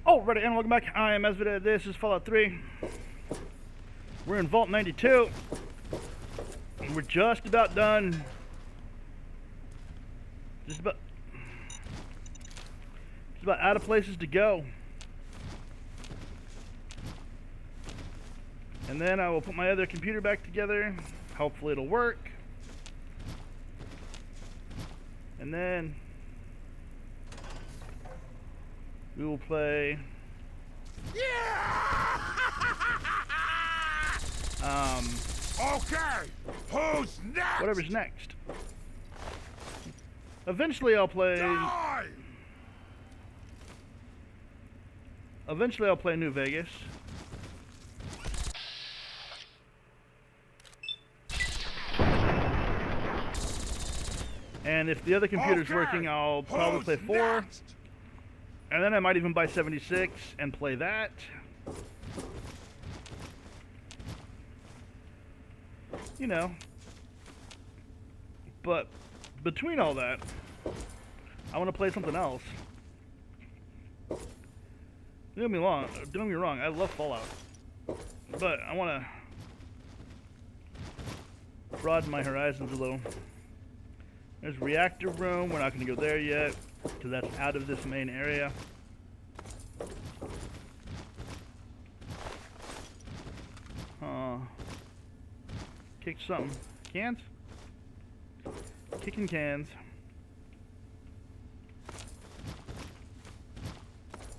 Alrighty, and welcome back. I am Esvida. This is Fallout 3. We're in Vault 92. We're just about done. Just about out of places to go. And then I will put my other computer back together. Hopefully it'll work. And then we will play Okay, who's next? whatever's next. Eventually I'll play Die! New Vegas. And if the other computer's Okay, working, I'll probably play who's 4. next? And then I might even buy 76 and play that. You know. But between all that, I want to play something else. Don't get me wrong, I love Fallout. But I want to broaden my horizons a little. There's reactor room. We're not going to go there yet because that's out of this main area. Kick something. Cans? Kicking cans.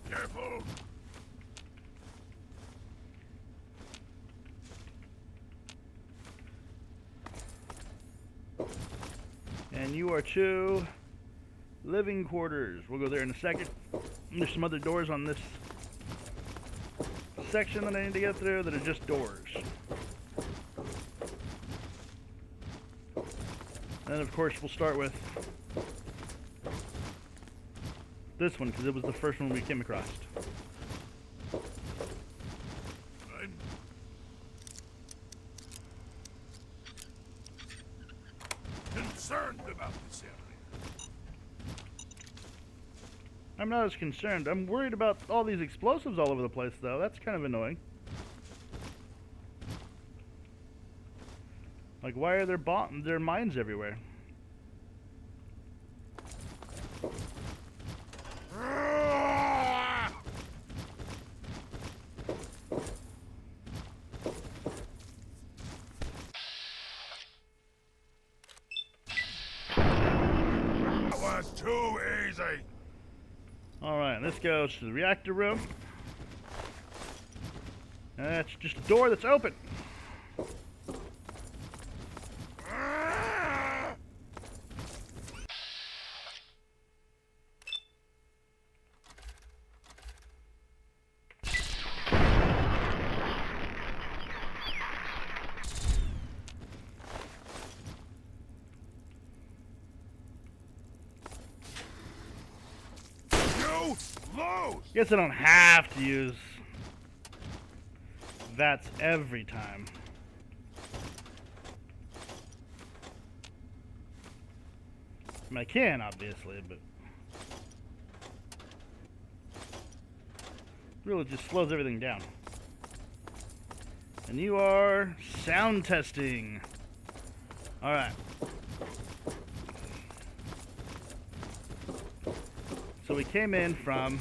Careful. And you are to living quarters. We'll go there in a second. There's some other doors on this section that I need to get through that are just doors. And of course we'll start with this one because it was the first one we came across. I'm concerned about this area. I'm not as concerned. I'm worried about all these explosives all over the place though. That's kind of annoying. Like, why are there mines everywhere? That was too easy. Alright, this goes to the reactor room. That's just a door that's open. You lose. Guess I don't have to use VATS every time. I mean, I can, obviously, but really just slows everything down. And you are sound testing. Alright. So we came in from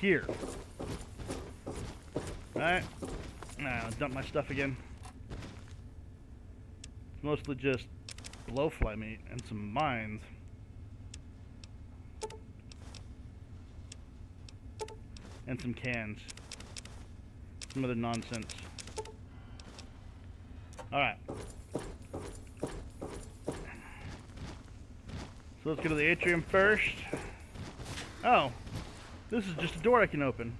here. Alright. I'll dump my stuff again. It's mostly just blowfly meat and some mines. And some cans. Some other nonsense. Alright. So let's go to the atrium first. Oh. This is just a door I can open.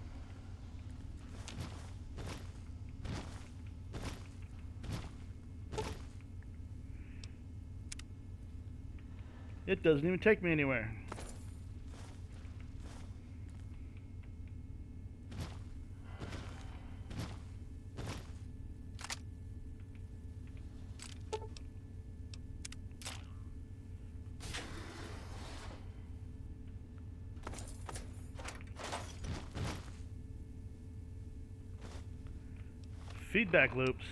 It doesn't even take me anywhere. Feedback loops.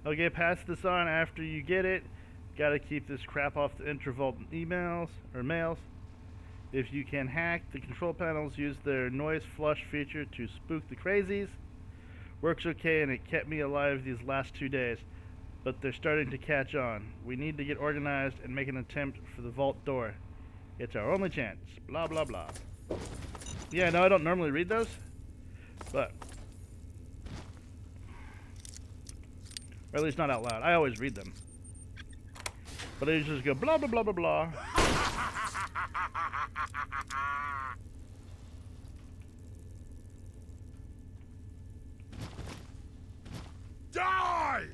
Okay, pass this on after you get it. Gotta keep this crap off the Introvault emails or mails. If you can hack, the control panels use their noise flush feature to spook the crazies. Works okay and it kept me alive these last 2 days, but they're starting to catch on. We need to get organized and make an attempt for the vault door. It's our only chance. Blah blah blah. Yeah, no, I don't normally read those, but, or at least not out loud. I always read them, but I usually just go blah blah blah blah blah. Die!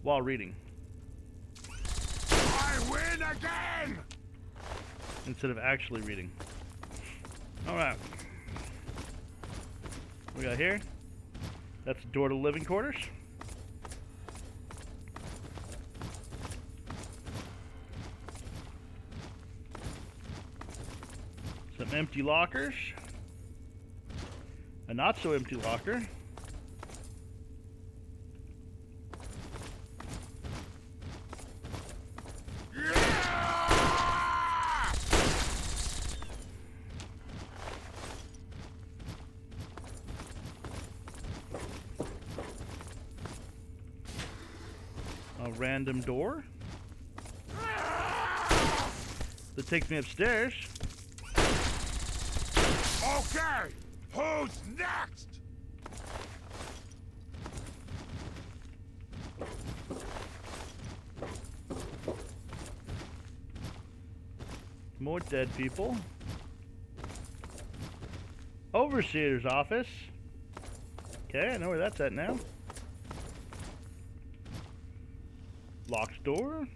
While reading, I win again! instead of actually reading. Alright. We got here. That's the door to living quarters. Some empty lockers. A not so empty locker. A random door that takes me upstairs. Okay, who's next? More dead people. Overseer's office. Okay, I know where that's at now. Locked door.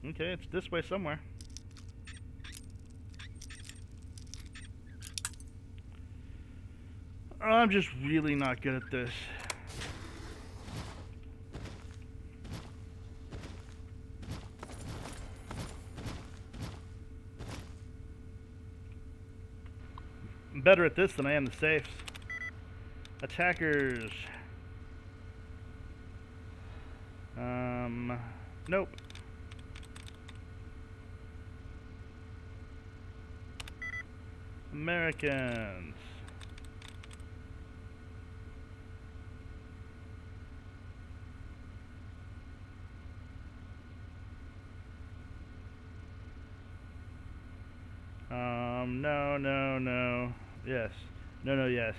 Okay, it's this way somewhere. I'm just really not good at this. I'm better at this than I am the safes. Attackers. Nope. Americans. No, no, no. Yes. No, no, yes.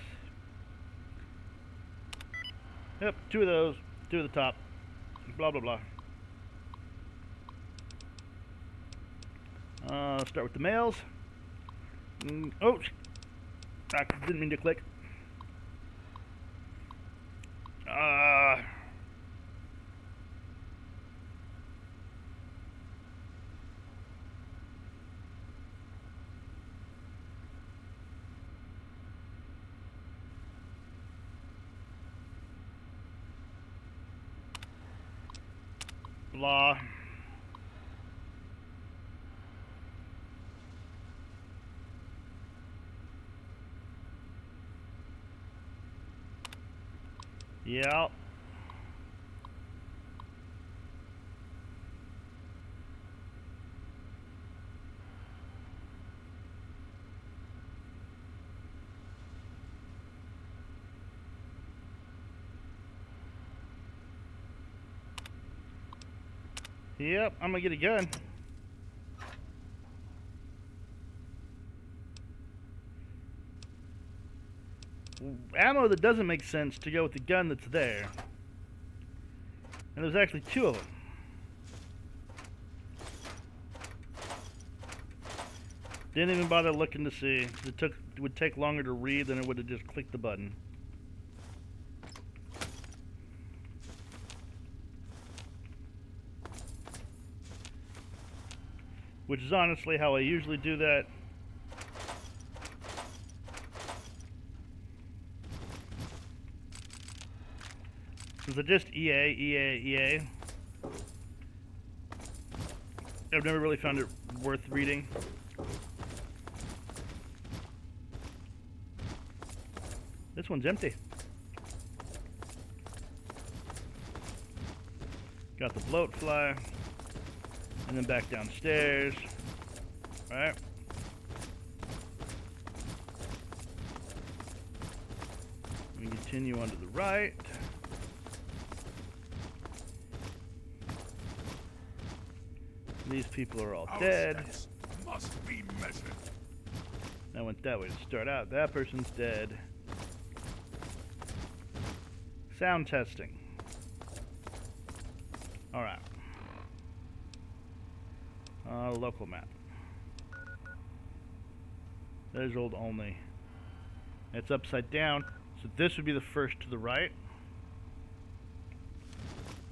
Yep, 2 of those. 2 at the top. Blah, blah, blah. Start with the males. Oh, I didn't mean to click. Blah. Yeah. Yep, I'm gonna get a gun. Ammo that doesn't make sense to go with the gun that's there. And there's actually 2 of them. Didn't even bother looking to see. It would take longer to read than it would have just clicked the button. Which is honestly how I usually do that. Since I just EA. I've never really found it worth reading. This one's empty. Got the bloat fly. And then back downstairs. Alright. We continue on to the right. These people are all Our dead. steps must be measured. I went that way to start out. That person's dead. Sound testing. Alright. Local map. There's old only. It's upside down. So this would be the first to the right.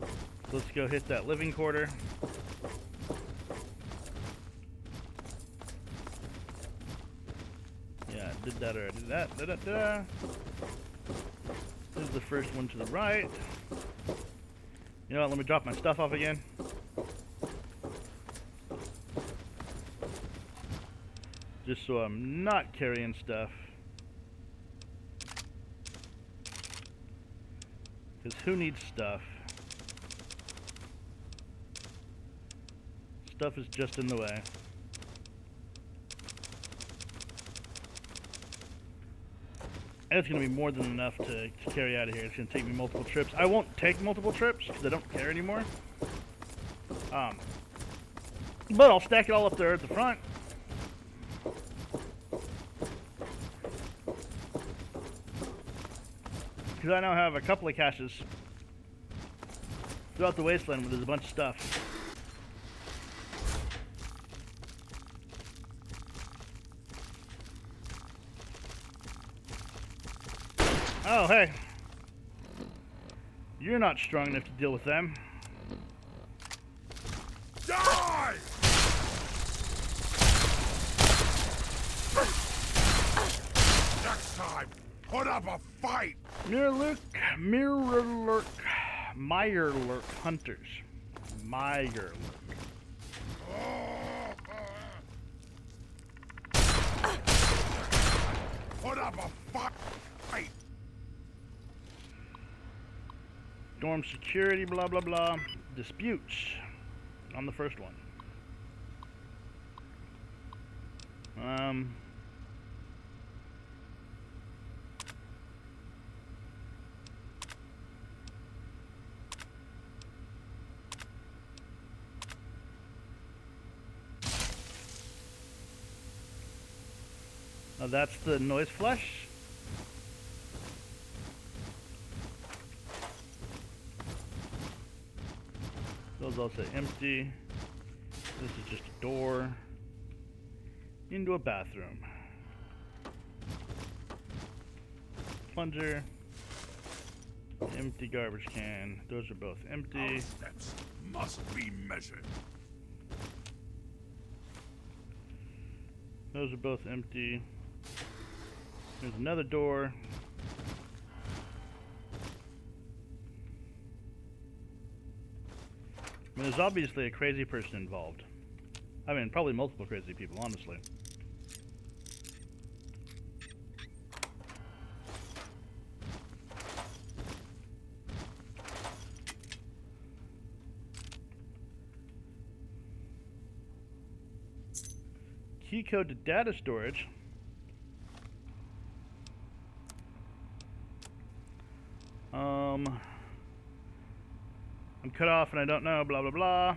So let's go hit that living quarter. Yeah, did that already. That. This is the first one to the right. You know what? Let me drop my stuff off again. Just so I'm not carrying stuff. Because who needs stuff? Stuff is just in the way. And it's going to be more than enough to carry out of here. It's going to take me multiple trips. I won't take multiple trips because I don't care anymore. But I'll stack it all up there at the front. Because I now have a couple of caches throughout the wasteland where there's a bunch of stuff. Oh, hey. You're not strong enough to deal with them. Die! Next time, put up a fight! Mirrorlurk, Mirelurk hunters. Mirelurk. Put up a fight! Dorm security, blah, blah, blah. Disputes on the first one. Now that's the noise flush. Those all say empty. This is just a door into a bathroom. Plunger. Empty garbage can. Those are both empty. Our steps must be measured. Those are both empty. There's another door. I mean, there's obviously a crazy person involved. I mean, probably multiple crazy people, honestly. Key code to data storage. I'm cut off and I don't know, blah, blah, blah.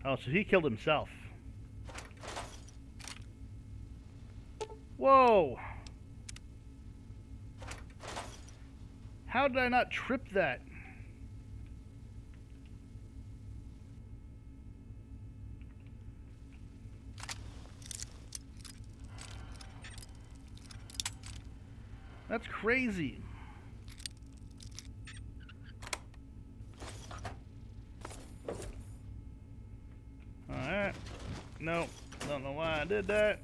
Oh, so he killed himself. Whoa! How did I not trip that? That's crazy. Nope. Don't know why I did that.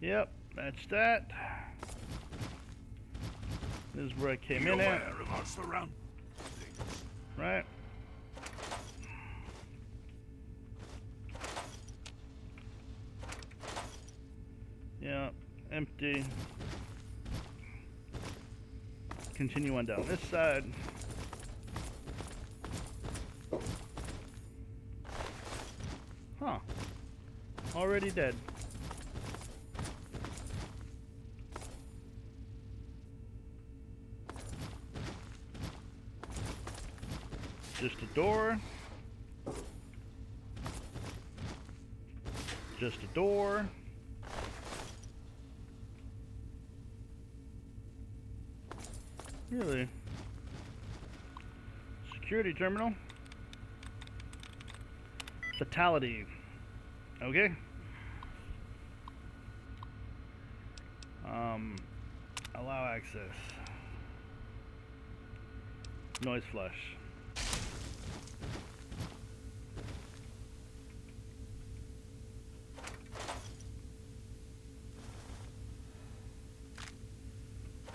Yep, that's that. This is where I came Be in at. aware of our surroundings. Right. Yeah, empty. Continue on down this side. Huh. Already dead. Just a door. Just a door. Really? Security terminal. Fatality. Okay. Allow access. Noise flush.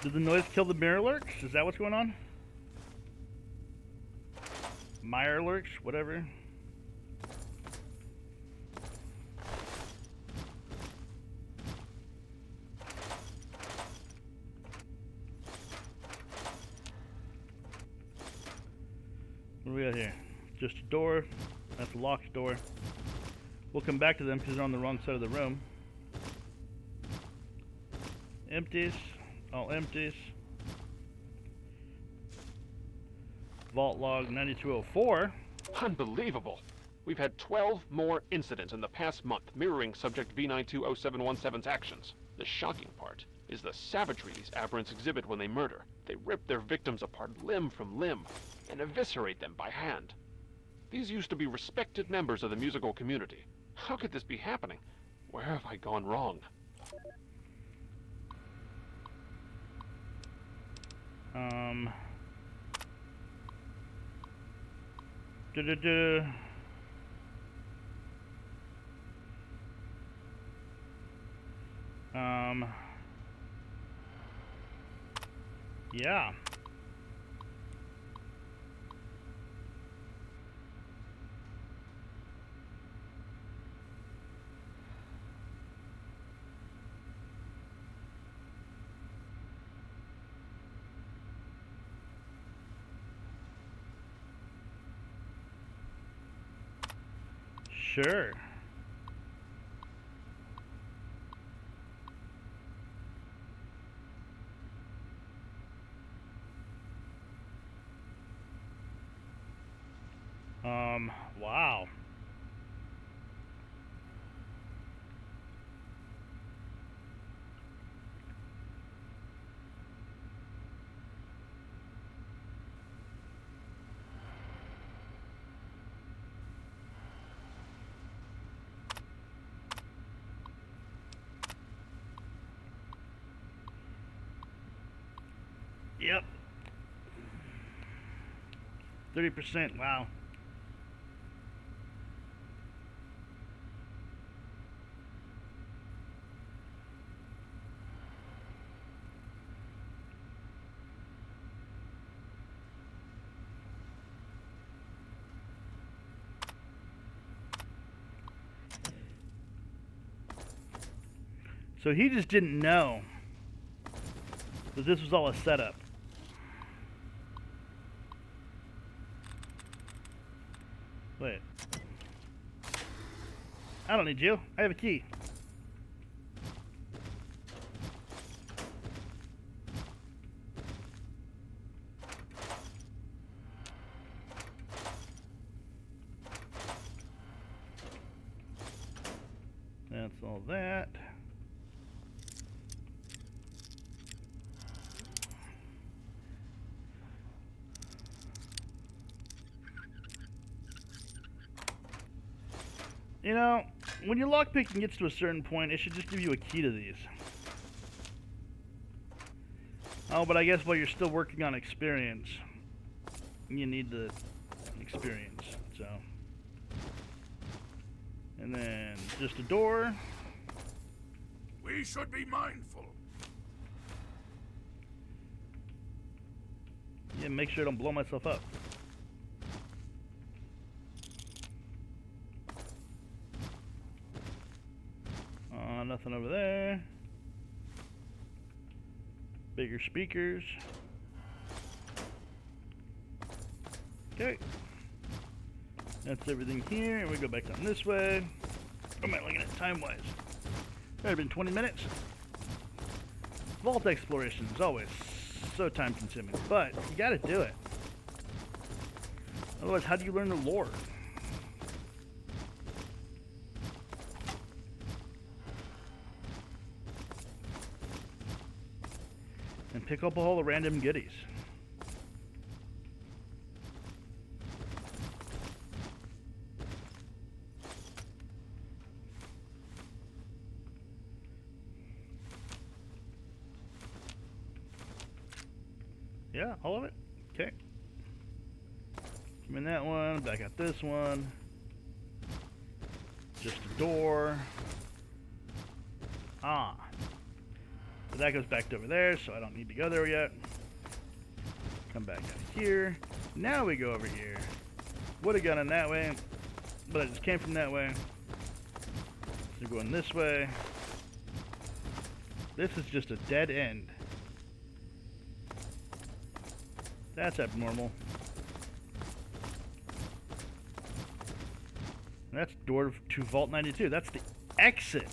Did the noise kill the mirror lurks? Is that what's going on? Mire lurks? Whatever. What do we got here? Just a door. That's a locked door. We'll come back to them because they're on the wrong side of the room. Empties. All empties. Vault log 9204. Unbelievable. We've had 12 more incidents in the past month mirroring subject V920717's actions. The shocking part is the savagery these aberrants exhibit when they murder. They rip their victims apart limb from limb and eviscerate them by hand. These used to be respected members of the musical community. How could this be happening? Where have I gone wrong? Du-du-du. Yeah. Sure. Wow. Yep. 30%, wow. So he just didn't know that this was all a setup. Wait. I don't need you. I have a key. That's all that. You know, when your lockpicking gets to a certain point, it should just give you a key to these. Oh, but I guess while you're still working on experience, you need the experience, so. And then just a door. We should be mindful. Yeah, make sure I don't blow myself up. Nothing over there. Bigger speakers. Okay. That's everything here, and we go back down this way. What am I looking at time-wise? It's been 20 minutes. Vault exploration is always so time-consuming, but you gotta do it. Otherwise, how do you learn the lore? And pick up all the random goodies. Yeah, all of it? Okay. Come in that one, back out this one. Just a door. Ah. So that goes back to over there, so I don't need to go there yet. Come back out here. Now we go over here. Would have gone in that way, but I just came from that way. So going this way. This is just a dead end. That's abnormal. That's door to Vault 92. That's the exit.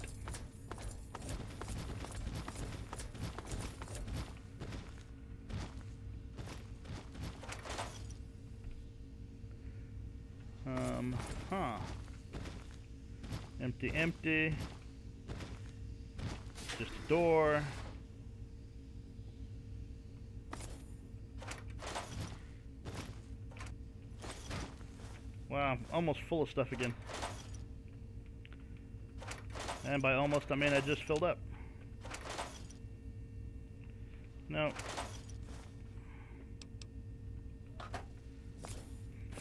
Empty, empty. Just a door. Wow, I'm almost full of stuff again. And by almost, I mean I just filled up. No.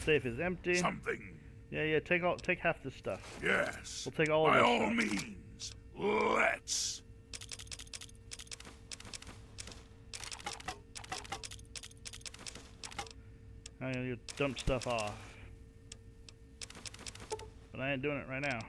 Safe is empty. Something. Yeah, take half this stuff. Yes. We'll take all of By this all stuff. means. Let's. I'm gonna dump stuff off. But I ain't doing it right now.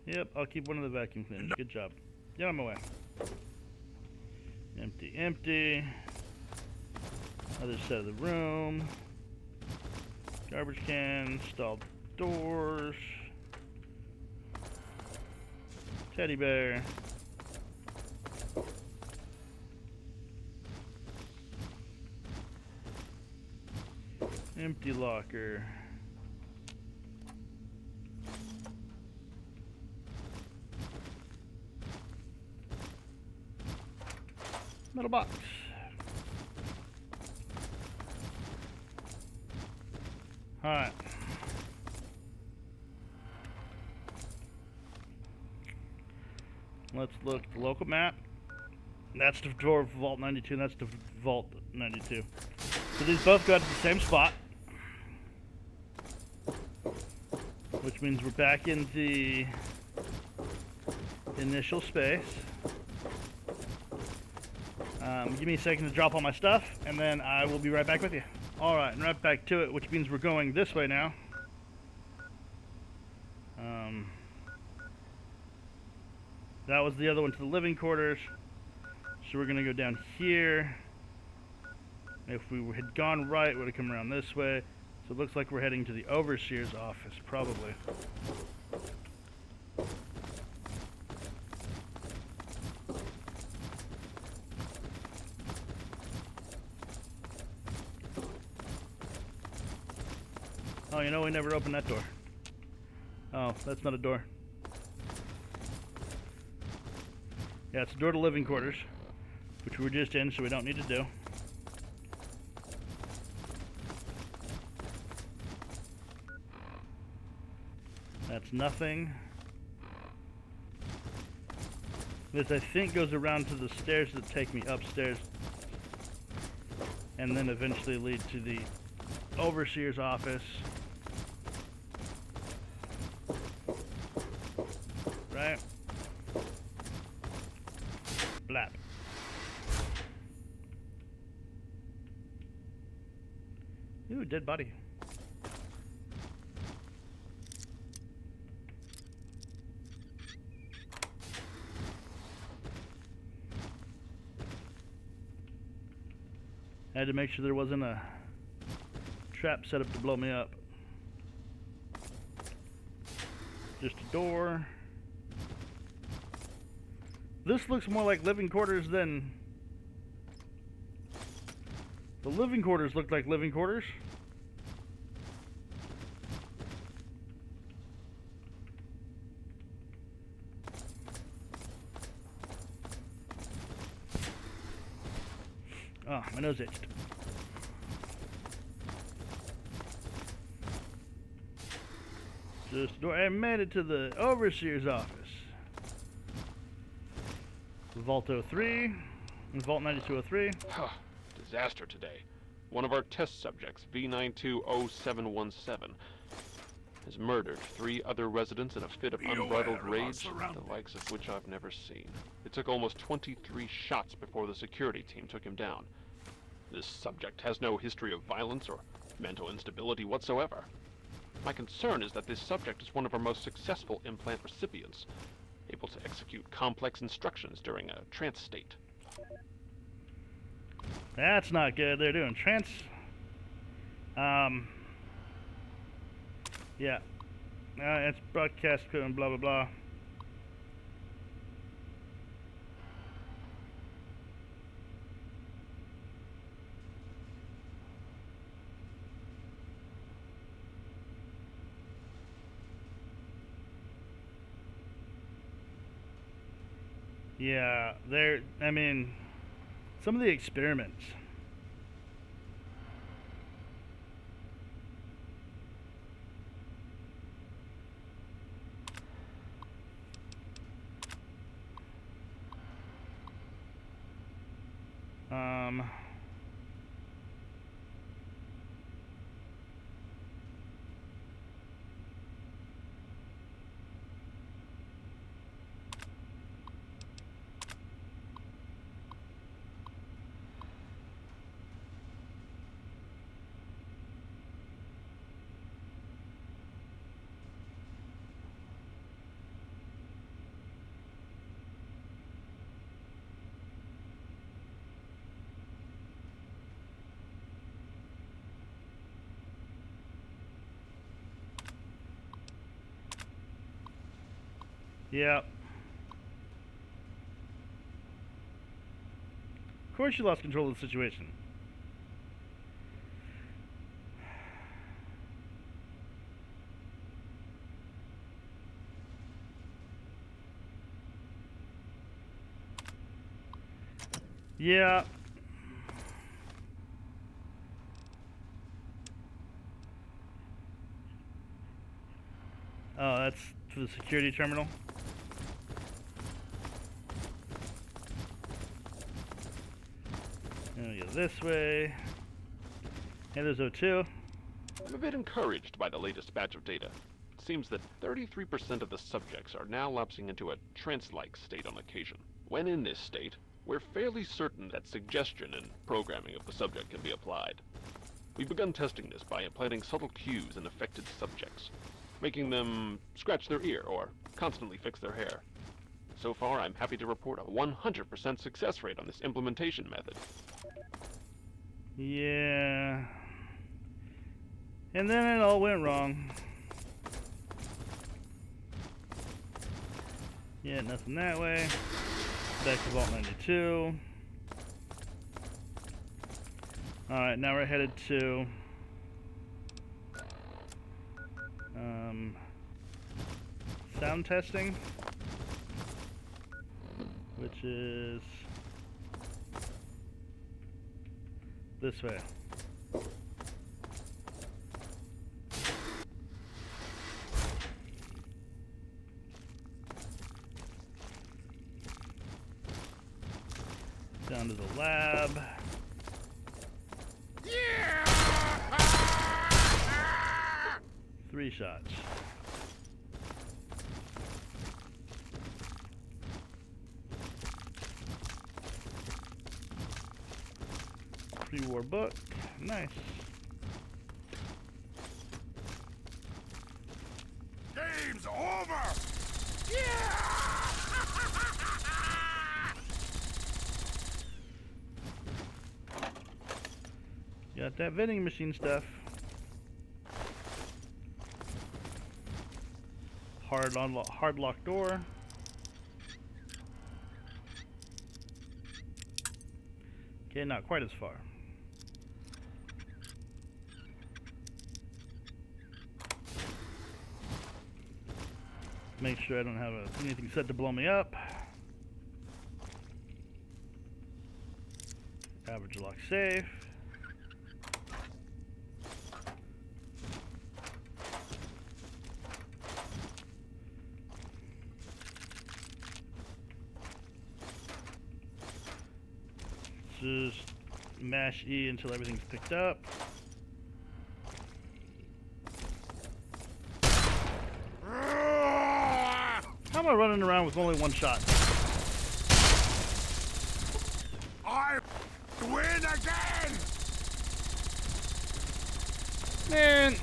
Yep, I'll keep one of the vacuum cleaners. Good job. Get on my way. Empty, empty. Other side of the room. Garbage can, installed doors. Teddy bear. Empty locker. Metal box. Alright. Let's look at the local map. That's the door of Vault 92, and that's the Vault 92. So these both go to the same spot. Which means we're back in the initial space. Give me a second to drop all my stuff, and then I will be right back with you. Alright, and right back to it, which means we're going this way now. That was the other one to the living quarters. So we're going to go down here. If we had gone right, it would have come around this way. So it looks like we're heading to the Overseer's office, probably. Oh, you know, we never opened that door. Oh, that's not a door. Yeah, it's a door to living quarters, which we were just in, so we don't need to do. That's nothing. This, I think, goes around to the stairs that take me upstairs. And then eventually lead to the overseer's office. Right? Blap. Ooh, dead body. I had to make sure there wasn't a trap set up to blow me up. Just a door. This looks more like living quarters than... The living quarters look like living quarters. Oh, my nose itched. Just door. I made it to the overseer's office. Vault 03 and Vault 9203. Disaster today. One of our test subjects, V920717, has murdered 3 other residents in a fit of Be aware unbridled of our rage, surroundings. the likes of which I've never seen. It took almost 23 shots before the security team took him down. This subject has no history of violence or mental instability whatsoever. My concern is that this subject is one of our most successful implant recipients, able to execute complex instructions during a trance state. That's not good. They're doing trance. Yeah. It's broadcast and blah blah blah. Yeah, I mean, some of the experiments. Yeah. Of course you lost control of the situation. Yeah. Oh, that's for the security terminal. And we go this way. Hey, there's O2. I'm a bit encouraged by the latest batch of data. It seems that 33% of the subjects are now lapsing into a trance-like state on occasion. When in this state, we're fairly certain that suggestion and programming of the subject can be applied. We've begun testing this by implanting subtle cues in affected subjects, making them scratch their ear or constantly fix their hair. So far, I'm happy to report a 100% success rate on this implementation method. Yeah. And then it all went wrong. Yeah, nothing that way. Back to Vault 92. Alright, now we're headed to sound testing, which is this way. Down to the lab. Yeah! 3 shots. Pre-war book. Nice. Game's over! Yeah! Got that vending machine stuff. Hard lock door. Okay, not quite as far. Make sure I don't have anything set to blow me up. Average lock safe. Just mash E until everything's picked up. How am I running around with only 1 shot? I win again! Man!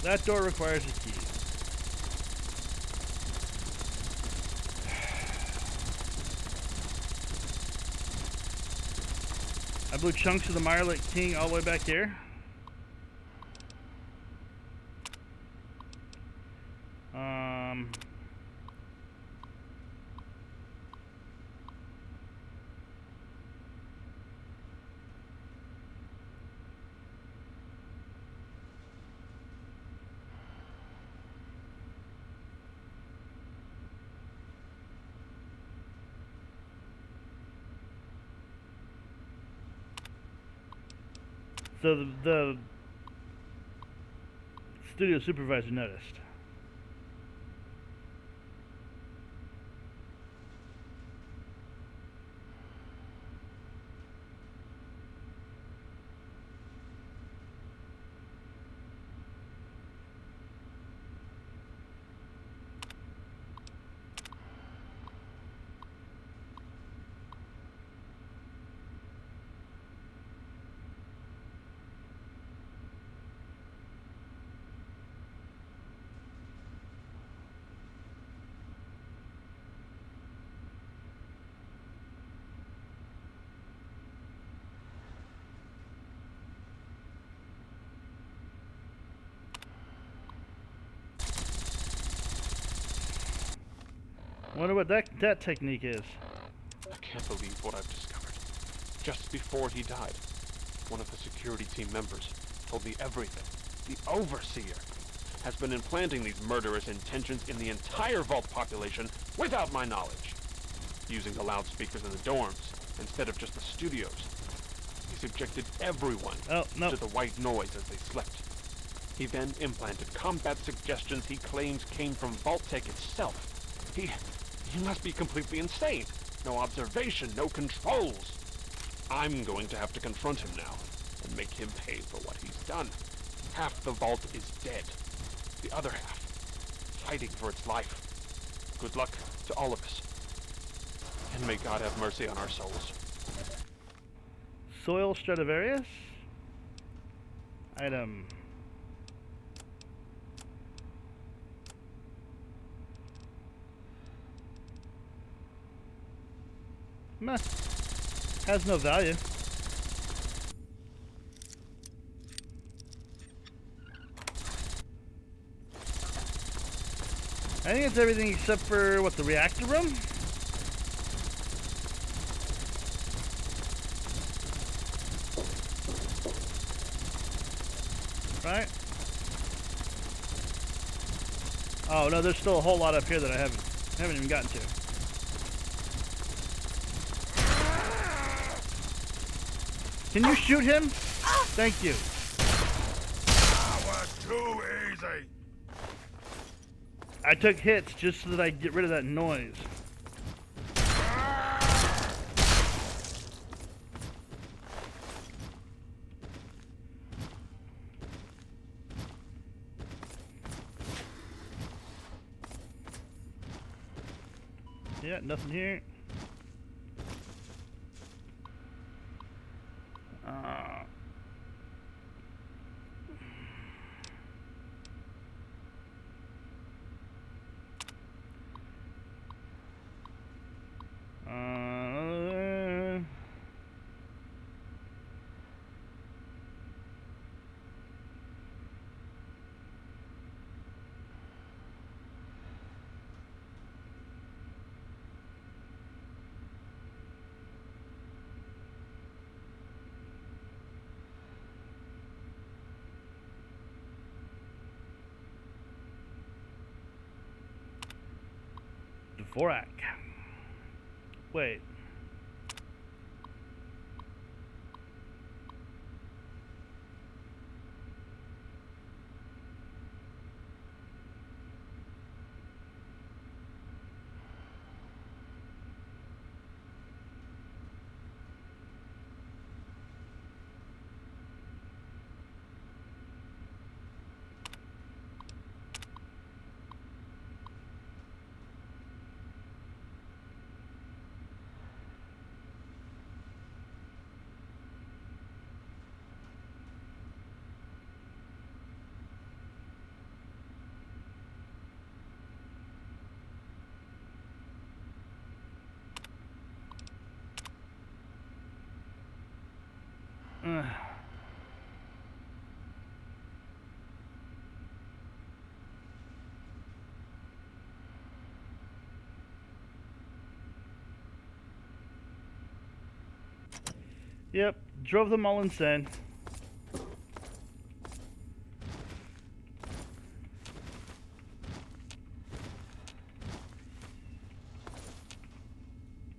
That door requires a key. I blew chunks of the Mirelite King all the way back here. So the studio supervisor noticed. Wonder what that technique is. I can't believe what I've discovered. Just before he died, one of the security team members told me everything. The Overseer has been implanting these murderous intentions in the entire Vault population without my knowledge. Using the loudspeakers in the dorms instead of just the studios. He subjected everyone to the white noise as they slept. He then implanted combat suggestions he claims came from Vault-Tec itself. He must be completely insane. No observation, no controls. I'm going to have to confront him now and make him pay for what he's done. Half the Vault is dead. The other half, fighting for its life. Good luck to all of us. And may God have mercy on our souls. Soil Stradivarius? Item. Meh. Has no value. I think it's everything except for, what, the reactor room? Right? Oh, no, there's still a whole lot up here that I haven't even gotten to. Can you shoot him? Thank you. That was too easy. I took hits just so that I get rid of that noise. Yeah, nothing here. Dvorak. Wait. Yep, drove them all insane.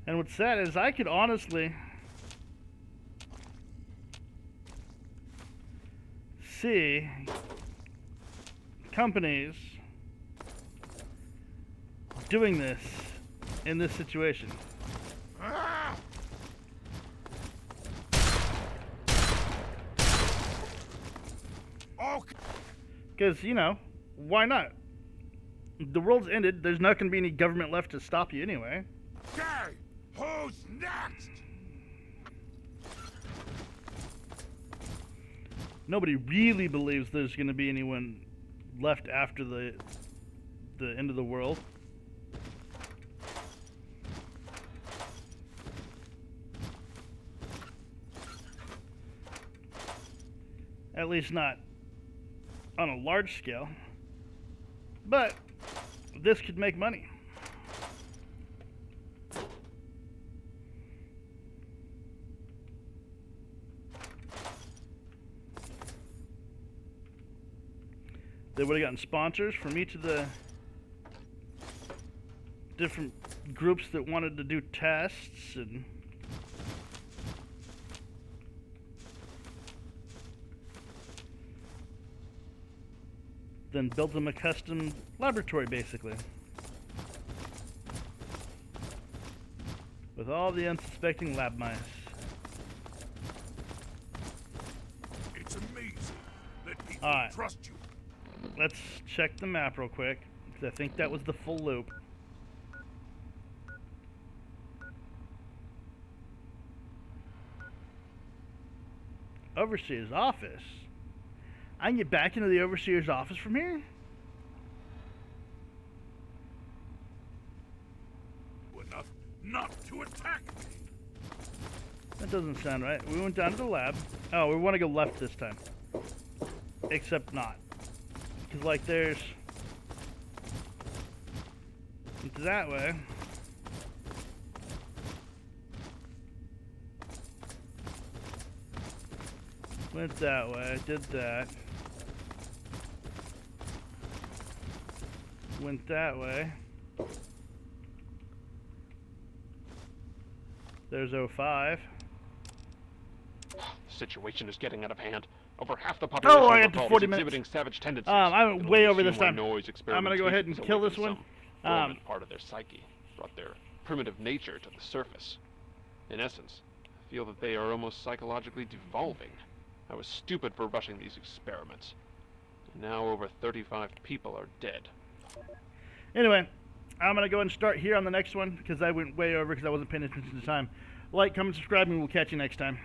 And what's sad is I could honestly see companies doing this in this situation. Ah! Okay. Because, you know, why not? The world's ended. There's not going to be any government left to stop you anyway. Okay. Who's next? Nobody really believes there's going to be anyone left after the end of the world. At least not on a large scale. But this could make money. They would have gotten sponsors from each of the different groups that wanted to do tests and then built them a custom laboratory, basically. With all the unsuspecting lab mice. It's amazing that people Alright. trust you. Let's check the map real quick, because I think that was the full loop. Overseer's office? I can get back into the Overseer's office from here? Enough not to attack me. That doesn't sound right. We went down to the lab. Oh, we want to go left this time. Except not. Because, like, there's... It's that way. Went that way. Did that. Went that way. There's 05. The situation is getting out of hand. Over half the population Oh, I of got to Revolve 40 is minutes. exhibiting savage tendencies. I went way over It'll this assume time. my noise I'm gonna go ahead and experimentation kill this awakened one. some dormant part of their psyche, brought their primitive nature to the surface. In essence, I feel that they are almost psychologically devolving. I was stupid for rushing these experiments. And now over 35 people are dead. Anyway, I'm going to go and start here on the next one because I went way over because I wasn't paying attention to time. Like, comment, subscribe, and we'll catch you next time.